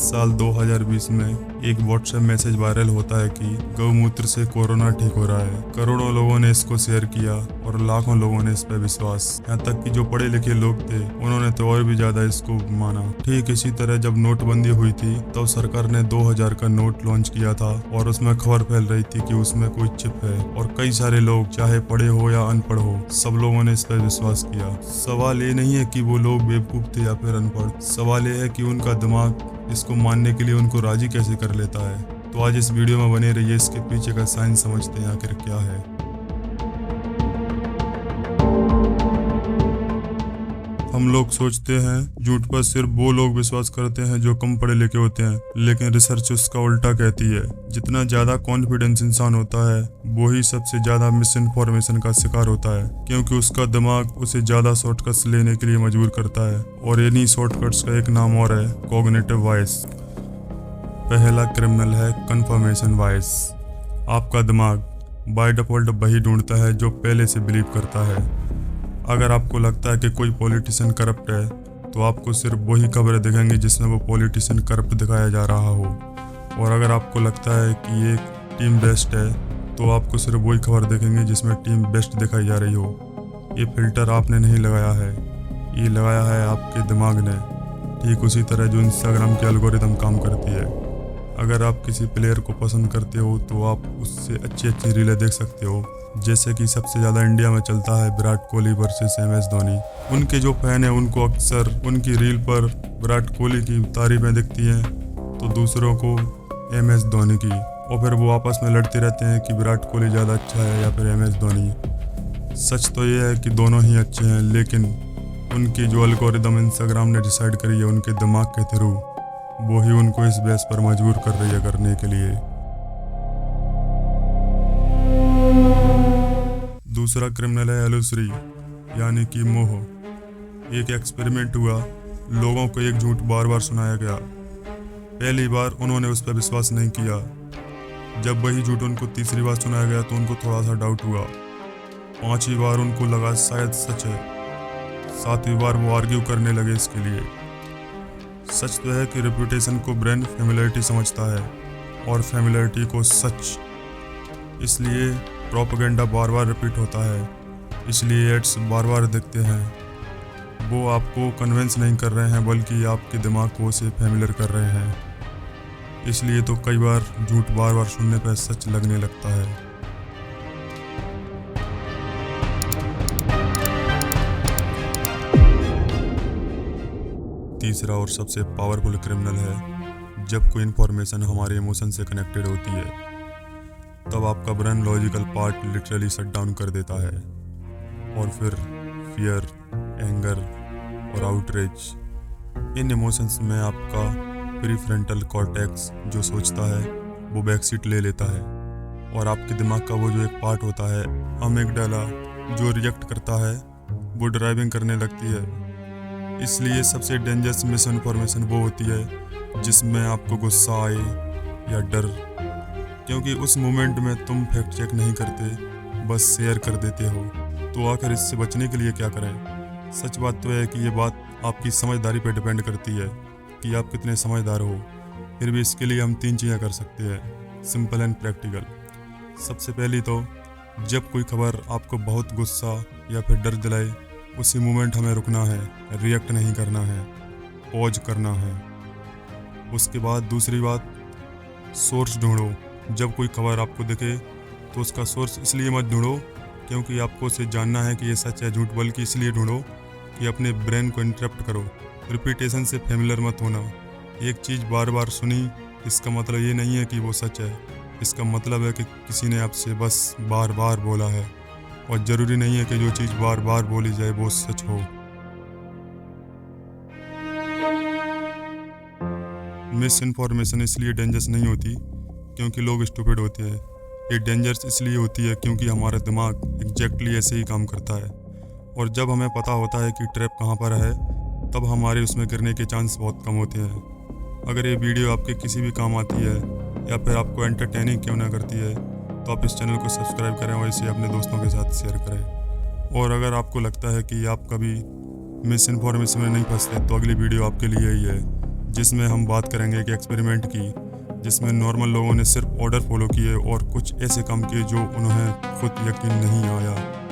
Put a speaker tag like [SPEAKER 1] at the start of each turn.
[SPEAKER 1] साल 2020 में एक व्हाट्सएप मैसेज वायरल होता है कि गौमूत्र से कोरोना ठीक हो रहा है। करोड़ों लोगों ने इसको शेयर किया और लाखों लोगों ने इस पर विश्वास, यहाँ तक कि जो पढ़े लिखे लोग थे उन्होंने तो और भी ज्यादा इसको माना। ठीक इसी तरह जब नोटबंदी हुई थी तब सरकार ने 2000 का नोट लॉन्च किया था और उसमें खबर फैल रही थी कि उसमें कोई चिप है और कई सारे लोग, चाहे पढ़े हो या अनपढ़ हो, सब लोगों ने इस पर विश्वास किया। सवाल ये नहीं है कि वो लोग बेवकूफ थे या फिर अनपढ़, सवाल ये है कि उनका दिमाग इसको मानने के लिए उनको राजी कैसे कर लेता है। तो आज इस वीडियो में बने रहिए, इसके पीछे का साइंस समझते हैं आखिर क्या है। हम लोग सोचते हैं झूठ पर सिर्फ वो लोग विश्वास करते हैं जो कम पढ़े लिखे होते हैं, लेकिन रिसर्च उसका उल्टा कहती है। जितना ज्यादा कॉन्फिडेंस इंसान होता है वो ही सबसे ज्यादा मिस इन्फॉर्मेशन का शिकार होता है, क्योंकि उसका दिमाग उसे ज्यादा शॉर्टकट्स लेने के लिए मजबूर करता है। और इन्हीं शॉर्टकट्स का एक नाम और है, कॉग्निटिव बायस। पहला क्रिमिनल है कंफर्मेशन बायस। आपका दिमाग बाय डिफॉल्ट वही ढूंढता है जो पहले से बिलीव करता है। अगर आपको लगता है कि कोई पॉलिटिशियन करप्ट है तो आपको सिर्फ वही खबरें दिखेंगी जिसमें वो पॉलिटिशियन करप्ट दिखाया जा रहा हो। और अगर आपको लगता है कि एक टीम बेस्ट है तो आपको सिर्फ वही खबर देखेंगे जिसमें टीम बेस्ट दिखाई जा रही हो। ये फिल्टर आपने नहीं लगाया है, ये लगाया है आपके दिमाग ने। ठीक उसी तरह जो इंस्टाग्राम की एल्गोरिदम काम करती है। अगर आप किसी प्लेयर को पसंद करते हो तो आप उससे अच्छी अच्छी रीलें देख सकते हो, जैसे कि सबसे ज़्यादा इंडिया में चलता है विराट कोहली वर्सेस MS धोनी। उनके जो फैन हैं उनको अक्सर उनकी रील पर विराट कोहली की तारीफें दिखती हैं तो दूसरों को MS धोनी की, और फिर वो आपस में लड़ते रहते हैं कि विराट कोहली ज़्यादा अच्छा है या फिर MS धोनी। सच तो ये है कि दोनों ही अच्छे हैं, लेकिन उनकी जो एल्गोरिदम इंस्टाग्राम ने डिसाइड करी है उनके दिमाग के थ्रू, वो ही उनको इस बेस पर मजबूर कर रही है करने के लिए। दूसरा क्रिमिनल है एलुसरी, यानी कि मोह। एक एक्सपेरिमेंट हुआ, लोगों को एक झूठ बार बार सुनाया गया। पहली बार उन्होंने उस पर विश्वास नहीं किया। जब वही झूठ उनको तीसरी बार सुनाया गया तो उनको थोड़ा सा डाउट हुआ। पांचवी बार उनको लगा शायद सच है। सातवीं बार वो आर्ग्यू करने लगे इसके लिए। सच तो है कि रेपुटेशन को ब्रेन फैमिलियरिटी समझता है और फैमिलियरिटी को सच। इसलिए प्रोपेगेंडा बार बार रिपीट होता है, इसलिए एड्स बार बार दिखते हैं। वो आपको कन्विंस नहीं कर रहे हैं बल्कि आपके दिमाग को उसे फैमिलियर कर रहे हैं। इसलिए तो कई बार झूठ बार बार सुनने पर सच लगने लगता है। तीसरा और सबसे पावरफुल क्रिमिनल है जब कोई इन्फॉर्मेशन हमारे इमोशन से कनेक्टेड होती है, तब आपका brain logical part literally shut down कर देता है और फिर फियर, एंगर और आउटरेज, इन इमोशंस में आपका प्रीफ्रंटल कॉर्टेक्स जो सोचता है वो बैकसीट ले लेता है और आपके दिमाग का वो जो एक पार्ट होता है अमिगडाला, जो रिएक्ट करता है, वो ड्राइविंग करने लगती है। इसलिए सबसे डेंजरस मिस इन्फॉर्मेशन वो होती है जिसमें आपको गुस्सा आए या डर, क्योंकि उस मोमेंट में तुम फैक्ट चेक नहीं करते, बस शेयर कर देते हो। तो आखिर इससे बचने के लिए क्या करें? सच बात तो है कि ये बात आपकी समझदारी पर डिपेंड करती है कि आप कितने समझदार हो। फिर भी इसके लिए हम 3 चीज़ें कर सकते हैं, सिंपल एंड प्रैक्टिकल। सबसे पहली तो जब कोई खबर आपको बहुत गुस्सा या फिर डर दिलाए, उसी मोमेंट हमें रुकना है, रिएक्ट नहीं करना है, पॉज करना है। उसके बाद दूसरी बात, सोर्स ढूंढो। जब कोई खबर आपको दिखे तो उसका सोर्स इसलिए मत ढूंढो क्योंकि आपको उसे जानना है कि ये सच है झूठ, बल्कि इसलिए ढूंढो कि अपने ब्रेन को इंटरप्ट करो। रिपीटेशन से फैमिलियर मत होना। एक चीज़ बार बार सुनी इसका मतलब ये नहीं है कि वो सच है। इसका मतलब है कि किसी ने आपसे बस बार बार बोला है, और ज़रूरी नहीं है कि जो चीज़ बार बार बोली जाए वो सच हो। मिस इन्फॉर्मेशन इसलिए डेंजरस नहीं होती क्योंकि लोग स्टूपिड होते हैं। ये डेंजरस इसलिए होती है क्योंकि हमारा दिमाग एग्जैक्टली ऐसे ही काम करता है, और जब हमें पता होता है कि ट्रैप कहाँ पर है तब हमारे उसमें गिरने के चांस बहुत कम होते हैं। अगर ये वीडियो आपके किसी भी काम आती है या फिर आपको एंटरटेनिंग क्यों ना करती है तो आप इस चैनल को सब्सक्राइब करें और इसे अपने दोस्तों के साथ शेयर करें। और अगर आपको लगता है कि आप कभी मिस इन्फॉर्मेशन में नहीं फंसते तो अगली वीडियो आपके लिए ही है, जिसमें हम बात करेंगे कि एक्सपेरिमेंट की, जिसमें नॉर्मल लोगों ने सिर्फ ऑर्डर फॉलो किए और कुछ ऐसे काम किए जो उन्हें खुद यकीन नहीं आया।